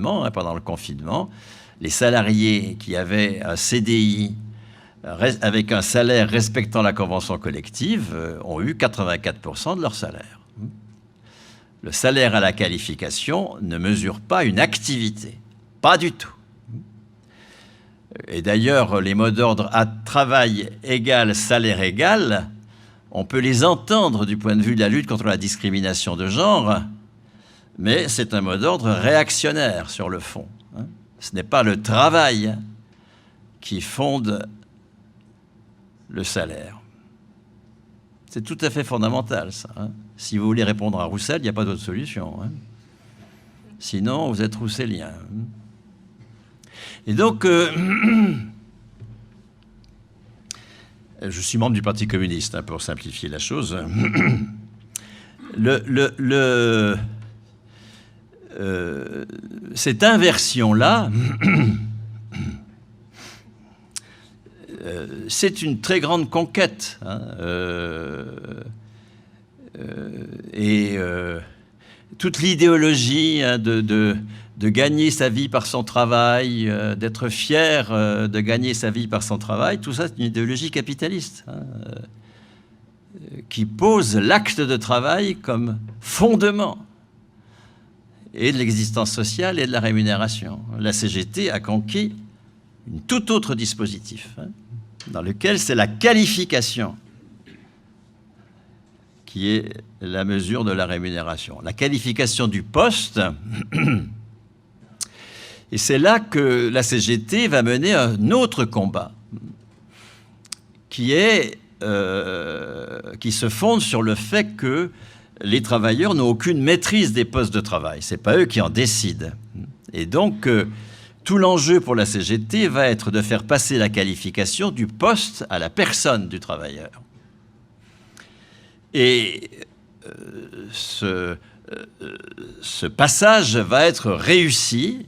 confinement. Pendant le confinement, les salariés qui avaient un CDI avec un salaire respectant la convention collective ont eu 84% de leur salaire. Le salaire à la qualification ne mesure pas une activité, pas du tout. Et d'ailleurs, les mots d'ordre à travail égal, salaire égal, on peut les entendre du point de vue de la lutte contre la discrimination de genre, mais c'est un mot d'ordre réactionnaire sur le fond. Ce n'est pas le travail qui fonde le salaire. C'est tout à fait fondamental, ça. Si vous voulez répondre à Roussel, il n'y a pas d'autre solution. Sinon, vous êtes roussellien. Et donc, je suis membre du Parti communiste, pour simplifier la chose. Cette inversion-là, c'est une très grande conquête. Toute l'idéologie de gagner sa vie par son travail, d'être fier de gagner sa vie par son travail, tout ça, c'est une idéologie capitaliste qui pose l'acte de travail comme fondement et de l'existence sociale et de la rémunération. La CGT a conquis un tout autre dispositif, dans lequel c'est la qualification qui est la mesure de la rémunération. La qualification du poste. Et c'est là que la CGT va mener un autre combat qui se fonde sur le fait que les travailleurs n'ont aucune maîtrise des postes de travail. Ce n'est pas eux qui en décident. Et donc, tout l'enjeu pour la CGT va être de faire passer la qualification du poste à la personne du travailleur. Et ce passage va être réussi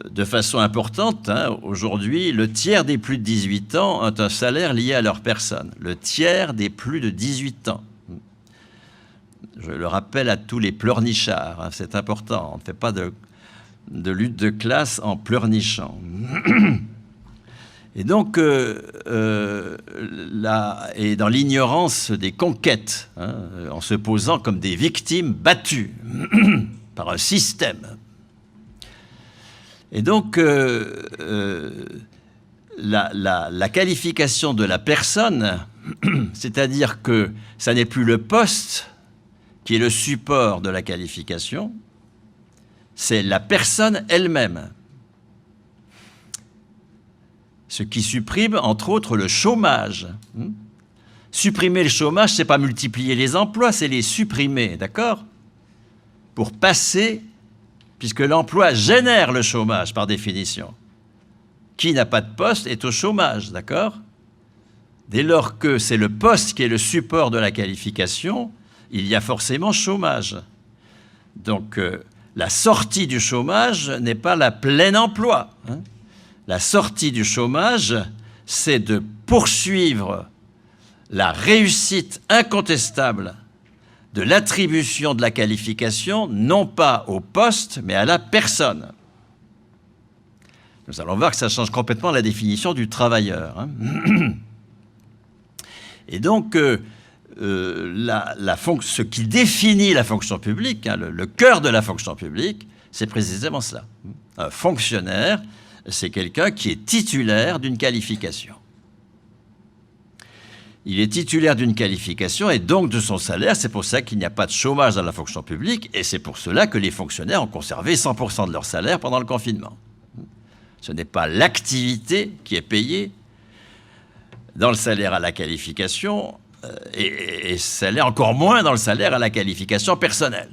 de façon importante. Aujourd'hui, le tiers des plus de 18 ans ont un salaire lié à leur personne. Le tiers des plus de 18 ans. Je le rappelle à tous les pleurnichards, c'est important. On ne fait pas de lutte de classe en pleurnichant. Et donc, et dans l'ignorance des conquêtes, en se posant comme des victimes battues par un système. Et donc, la qualification de la personne, c'est-à-dire que ça n'est plus le poste qui est le support de la qualification, c'est la personne elle-même. Ce qui supprime, entre autres, le chômage. Supprimer le chômage, c'est pas multiplier les emplois, c'est les supprimer, d'accord? Pour passer, puisque l'emploi génère le chômage, par définition. Qui n'a pas de poste est au chômage, d'accord? Dès lors que c'est le poste qui est le support de la qualification, il y a forcément chômage. Donc, la sortie du chômage n'est pas la plein emploi. La sortie du chômage, c'est de poursuivre la réussite incontestable de l'attribution de la qualification, non pas au poste, mais à la personne. Nous allons voir que ça change complètement la définition du travailleur. Et donc, ce qui définit la fonction publique, le cœur de la fonction publique, c'est précisément cela. Un fonctionnaire, c'est quelqu'un qui est titulaire d'une qualification. Il est titulaire d'une qualification et donc de son salaire. C'est pour ça qu'il n'y a pas de chômage dans la fonction publique et c'est pour cela que les fonctionnaires ont conservé 100% de leur salaire pendant le confinement. Ce n'est pas l'activité qui est payée dans le salaire à la qualification et ça l'est encore moins dans le salaire à la qualification personnelle.